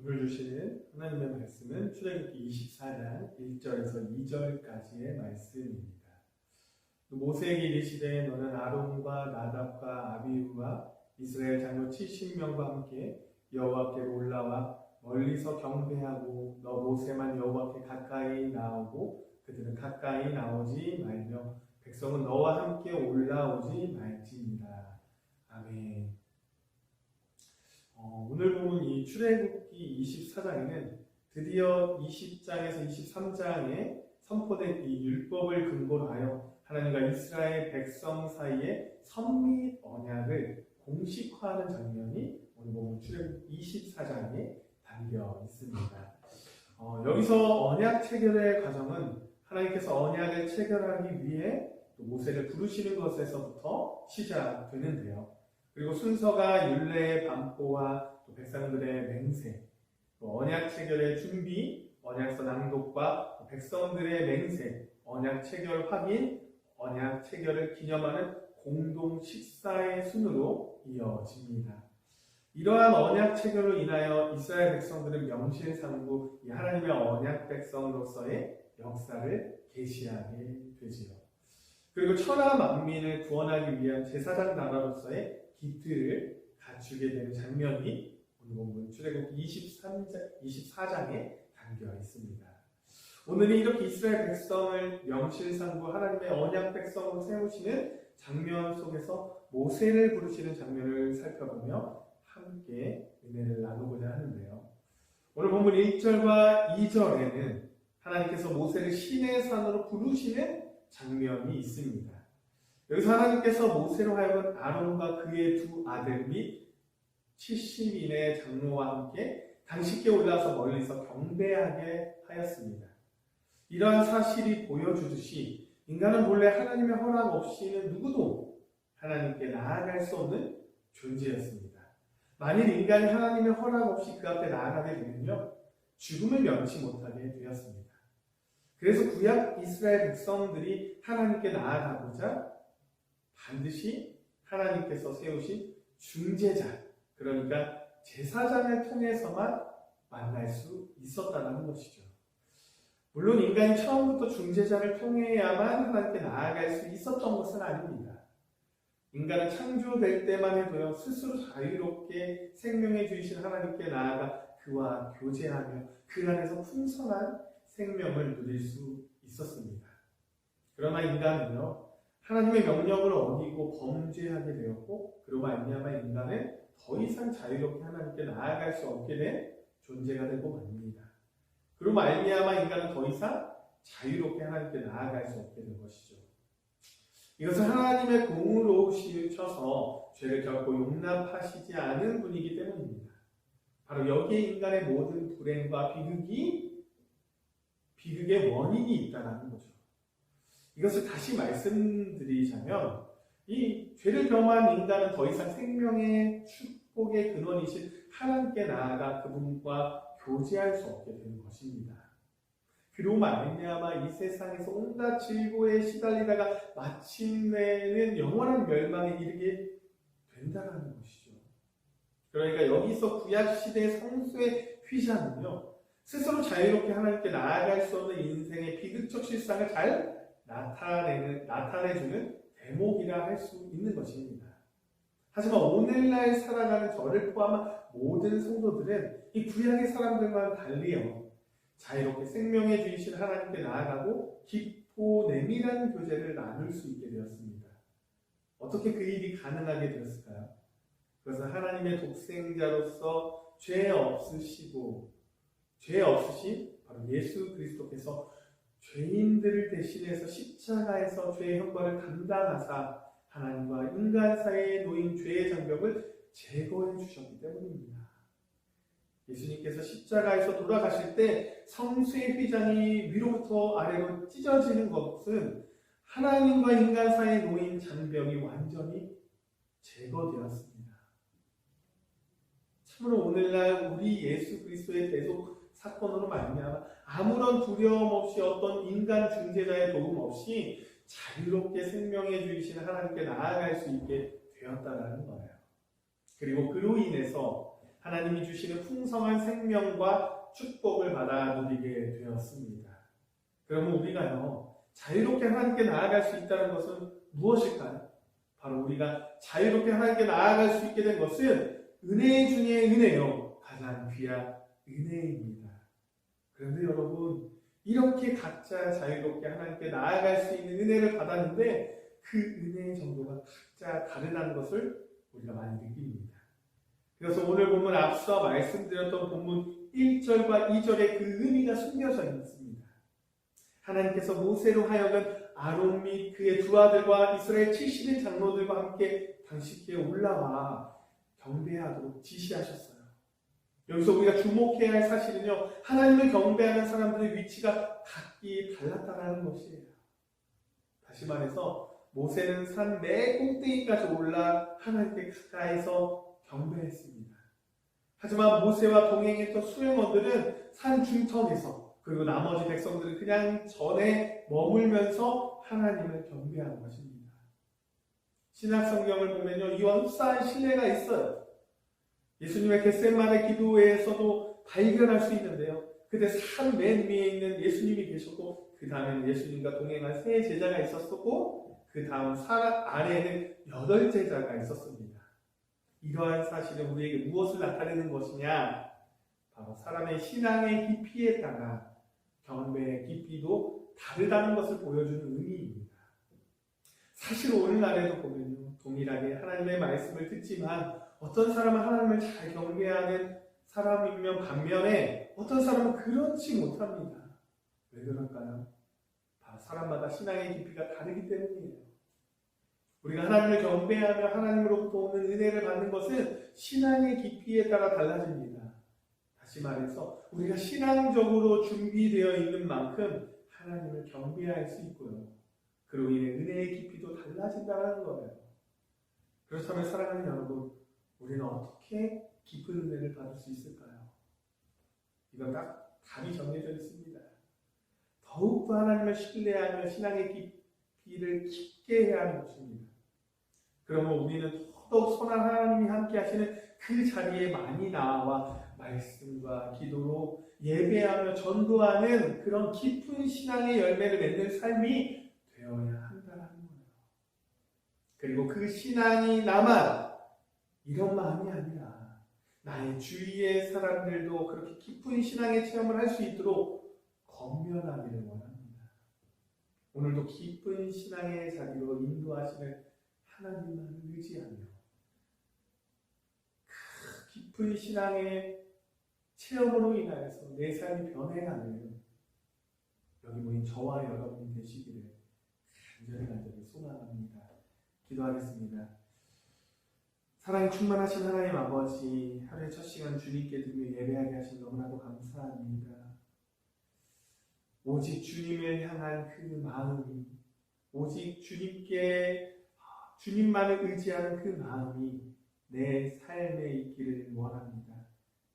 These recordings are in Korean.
오늘 주시는 하나님의 말씀은 출애굽기 24장 1절에서 2절까지의 말씀입니다. 모세에게 이르시되 너는 아론과 나답과 아비후와 이스라엘 장로 70명과 함께 여호와께로 올라와 멀리서 경배하고 너 모세만 여호와께 가까이 나오고 그들은 가까이 나오지 말며 백성은 너와 함께 올라오지 말지니라. 아멘. 오늘 보면 이 출애굽기 24장에는 드디어 20장에서 23장에 선포된 이 율법을 근거로 하여 하나님과 이스라엘 백성 사이의 선미 언약을 공식화하는 장면이 오늘 보면 출애굽기 24장에 담겨 있습니다. 여기서 언약 체결의 과정은 하나님께서 언약을 체결하기 위해 또 모세를 부르시는 것에서부터 시작되는데요. 그리고 순서가 율례의 반포와 또 백성들의 맹세, 또 언약 체결의 준비, 언약서 낭독과 또 백성들의 맹세, 언약 체결 확인, 언약 체결을 기념하는 공동 식사의 순으로 이어집니다. 이러한 언약 체결로 인하여 이스라엘 백성들은 명실상부 하나님의 언약 백성으로서의 역사를 계시하게 되지요. 그리고 천하 만민을 구원하기 위한 제사장 나라로서의 기틀을 갖추게 되는 장면이 오늘 본문 출애굽기 24장에 담겨 있습니다. 오늘은 이렇게 이스라엘 백성을 명실상부 하나님의 언약 백성으로 세우시는 장면 속에서 모세를 부르시는 장면을 살펴보며 함께 은혜를 나누고자 하는데요. 오늘 본문 1절과 2절에는 하나님께서 모세를 시내 산으로 부르시는 장면이 있습니다. 여기서 하나님께서 모세로 하여금 아론과 그의 두 아들 및 70인의 장로와 함께 당신께 올라서 멀리서 경배하게 하였습니다. 이러한 사실이 보여주듯이 인간은 본래 하나님의 허락 없이는 누구도 하나님께 나아갈 수 없는 존재였습니다. 만일 인간이 하나님의 허락 없이 그 앞에 나아가게 되면요, 죽음을 면치 못하게 되었습니다. 그래서 구약 이스라엘 백성들이 하나님께 나아가고자 반드시 하나님께서 세우신 중재자, 그러니까 제사장을 통해서만 만날 수 있었다는 것이죠. 물론 인간이 처음부터 중재자를 통해야만 하나님께 나아갈 수 있었던 것은 아닙니다. 인간은 창조될 때만 해도요, 스스로 자유롭게 생명해 주신 하나님께 나아가 그와 교제하며 그 안에서 풍성한 생명을 누릴 수 있었습니다. 그러나 인간은요, 하나님의 명령을 어기고 범죄하게 되었고, 그로 말미암아 인간은 더 이상 자유롭게 하나님께 나아갈 수 없게 된 존재가 되고 맙니다. 그로 말미암아 인간은 더 이상 자유롭게 하나님께 나아갈 수 없게 된 것이죠. 이것은 하나님의 공으로 치우쳐서 죄를 결코 용납하시지 않은 분이기 때문입니다. 바로 여기에 인간의 모든 불행과 비극의 원인이 있다는 거죠. 이것을 다시 말씀드리자면 이 죄를 범한 인간은 더 이상 생명의 축복의 근원이신 하나님께 나아가 그분과 교제할 수 없게 되는 것입니다. 그로 말미암아 이 세상에서 온갖 질고에 시달리다가 마침내는 영원한 멸망에 이르게 된다는 것이죠. 그러니까 여기서 구약시대의 성수의 휘자는요, 스스로 자유롭게 하나님께 나아갈 수 없는 인생의 비극적 실상을 잘 나타내주는 대목이라 할 수 있는 것입니다. 하지만 오늘날 살아가는 저를 포함한 모든 성도들은 이 구약의 사람들과는 달리요, 자유롭게 생명해 주신 하나님께 나아가고 깊고 내밀한 교제를 나눌 수 있게 되었습니다. 어떻게 그 일이 가능하게 되었을까요? 그것은 하나님의 독생자로서 죄 없으신 바로 예수 그리스도께서 죄인들을 대신해서 십자가에서 죄의 형벌을 감당하사 하나님과 인간 사이에 놓인 죄의 장벽을 제거해 주셨기 때문입니다. 예수님께서 십자가에서 돌아가실 때 성수의 휘장이 위로부터 아래로 찢어지는 것은 하나님과 인간 사이에 놓인 장벽이 완전히 제거되었습니다. 참으로 오늘날 우리 예수 그리스도의 대속 사건으로 말미암아 아무런 두려움 없이 어떤 인간 중재자의 도움 없이 자유롭게 생명해 주시는 하나님께 나아갈 수 있게 되었다는 거예요. 그리고 그로 인해서 하나님이 주시는 풍성한 생명과 축복을 받아 누리게 되었습니다. 그러면 우리가요, 자유롭게 하나님께 나아갈 수 있다는 것은 무엇일까요? 바로 우리가 자유롭게 하나님께 나아갈 수 있게 된 것은 은혜 중에 은혜요, 가장 귀한 은혜입니다. 그런데 여러분, 이렇게 각자 자유롭게 하나님께 나아갈 수 있는 은혜를 받았는데 그 은혜의 정도가 각자 다르다는 것을 우리가 많이 느낍니다. 그래서 오늘 본문 앞서 말씀드렸던 본문 1절과 2절에 그 의미가 숨겨져 있습니다. 하나님께서 모세로 하여금 아론 및 그의 두 아들과 이스라엘 70인 장로들과 함께 당신께 올라와 경배하도록 지시하셨어요. 여기서 우리가 주목해야 할 사실은요, 하나님을 경배하는 사람들의 위치가 각기 달랐다는 것이에요. 다시 말해서 모세는 산 매 꼭대기까지 올라 하나님께 가까이서 경배했습니다. 하지만 모세와 동행했던 수행원들은 산 중턱에서, 그리고 나머지 백성들은 그냥 전에 머물면서 하나님을 경배한 것입니다. 신약 성경을 보면요, 이와 흡사한 신뢰가 있어요. 예수님의 겟세마네 기도회에서도 발견할 수 있는데요, 그때 산 맨 위에 있는 예수님이 계셨고, 그 다음에는 예수님과 동행한 세 제자가 있었고, 그 다음 산 아래에는 8제자가 있었습니다. 이러한 사실은 우리에게 무엇을 나타내는 것이냐? 바로 사람의 신앙의 깊이에 따라 경배의 깊이도 다르다는 것을 보여주는 의미입니다. 사실 오늘날에도 보면요, 동일하게 하나님의 말씀을 듣지만 어떤 사람은 하나님을 잘 경배하는 사람이면 반면에 어떤 사람은 그렇지 못합니다. 왜 그럴까요? 다 사람마다 신앙의 깊이가 다르기 때문이에요. 우리가 하나님을 경배하며 하나님으로부터 오는 은혜를 받는 것은 신앙의 깊이에 따라 달라집니다. 다시 말해서 우리가 신앙적으로 준비되어 있는 만큼 하나님을 경배할 수 있고요, 그로 인해 은혜의 깊이도 달라진다는 거예요. 그렇다면 사랑하는 여러분, 우리는 어떻게 깊은 은혜를 받을 수 있을까요? 이건 딱 답이 정해져 있습니다. 더욱더 하나님을 신뢰하며 신앙의 깊이를 깊게 해야 하는 것입니다. 그러면 우리는 더더욱 선한 하나님이 함께 하시는 그 자리에 많이 나와 말씀과 기도로 예배하며 전도하는 그런 깊은 신앙의 열매를 맺는 삶이 되어야 한다는 거예요. 그리고 그 신앙이 나만 이런 마음이 아니라 나의 주위의 사람들도 그렇게 깊은 신앙의 체험을 할 수 있도록 권면하기를 원합니다. 오늘도 깊은 신앙의 자리로 인도하시는 하나님만 의지하며 그 깊은 신앙의 체험으로 인하여서 내 삶이 변해가는 여기 모인 저와 여러분이 되시기를 간절히 소망합니다. 기도하겠습니다. 사랑이 충만하신 하나님 아버지, 하루의 첫 시간 주님께 드리며 예배하게 하신 너무나도 감사합니다. 오직 주님을 향한 그 마음이, 오직 주님만을 의지하는 그 마음이 내 삶에 있기를 원합니다.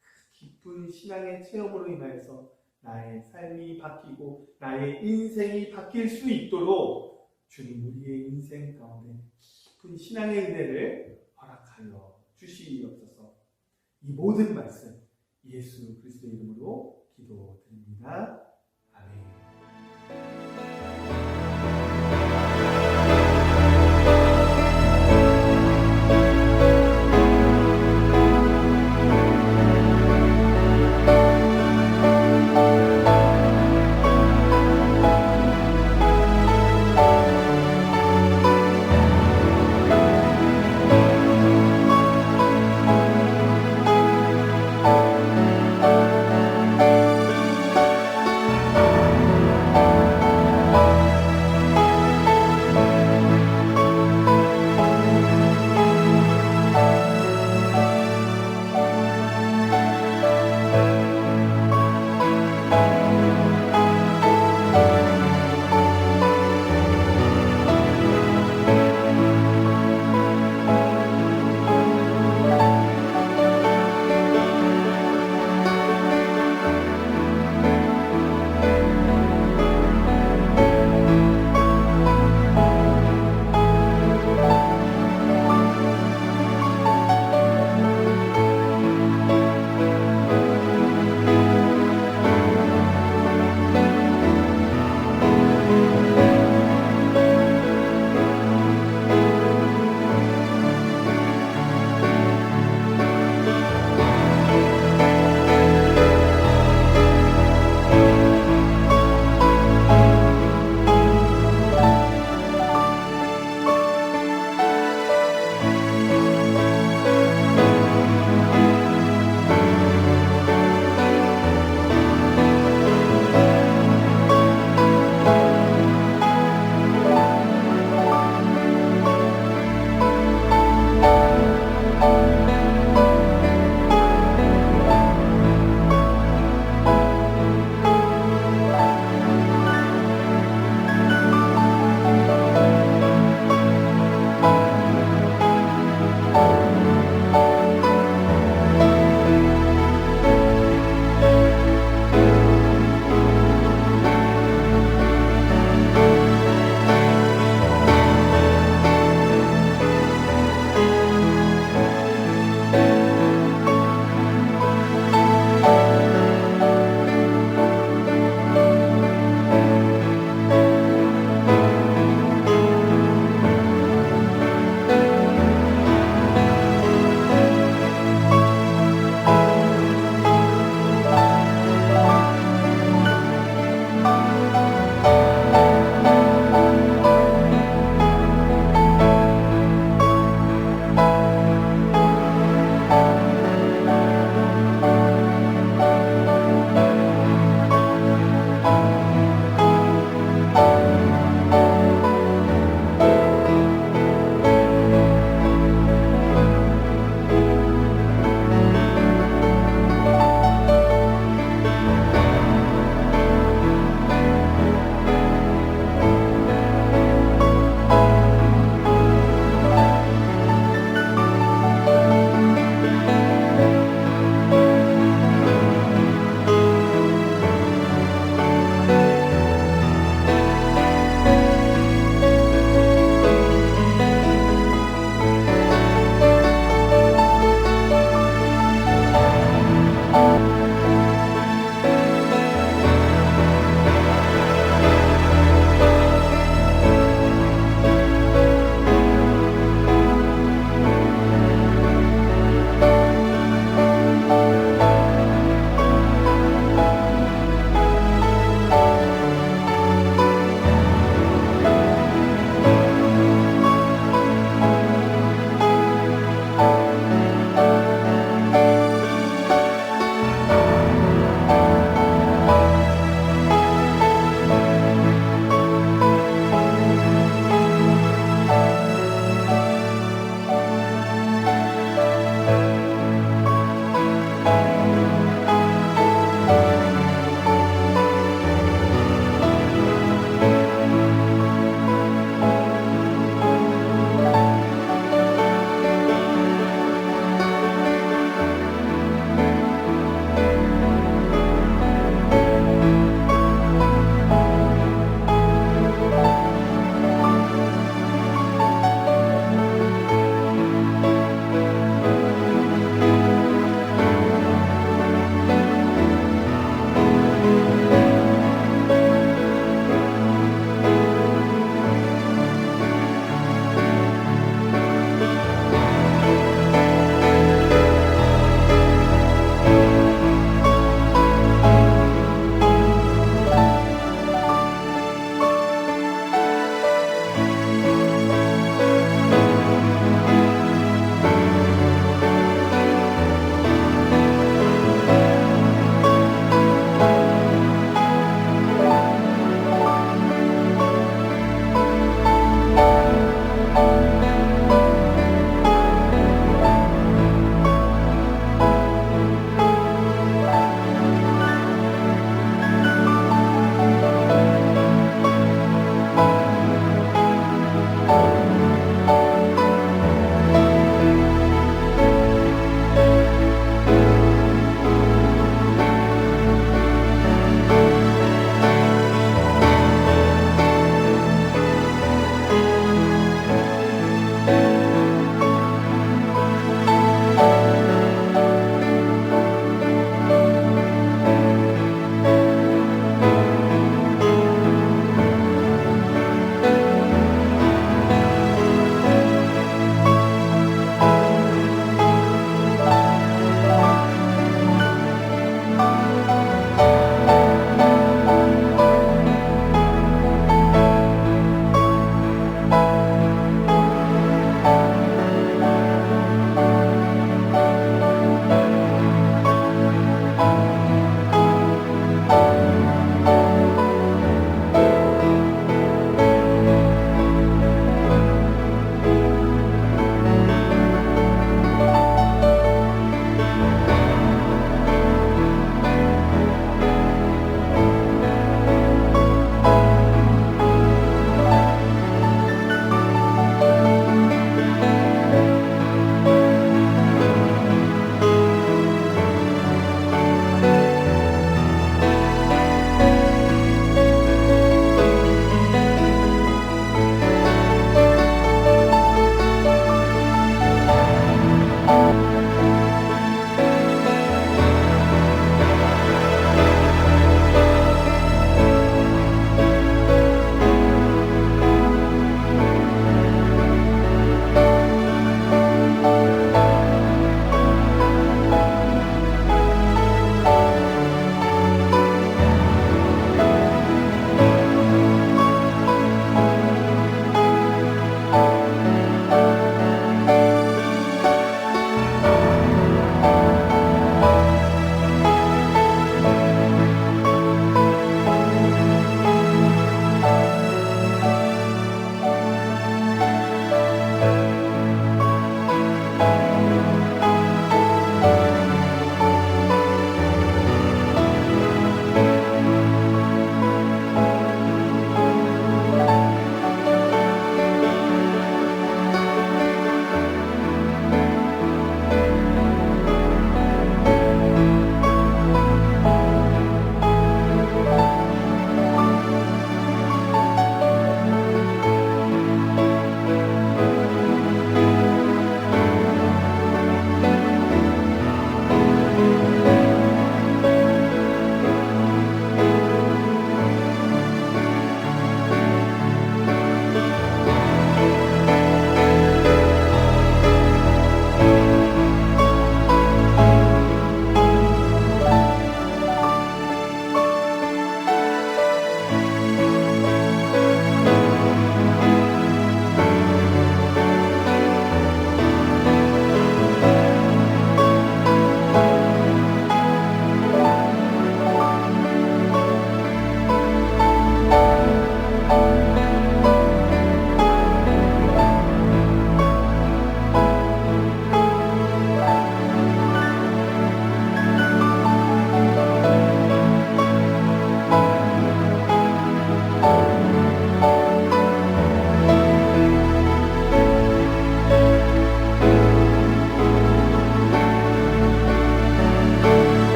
그 깊은 신앙의 체험으로 인하여서 나의 삶이 바뀌고 나의 인생이 바뀔 수 있도록 주님, 우리의 인생 가운데 깊은 신앙의 은혜를 허락하여 주시옵소서. 이 모든 말씀 예수 그리스도의 이름으로 기도드립니다.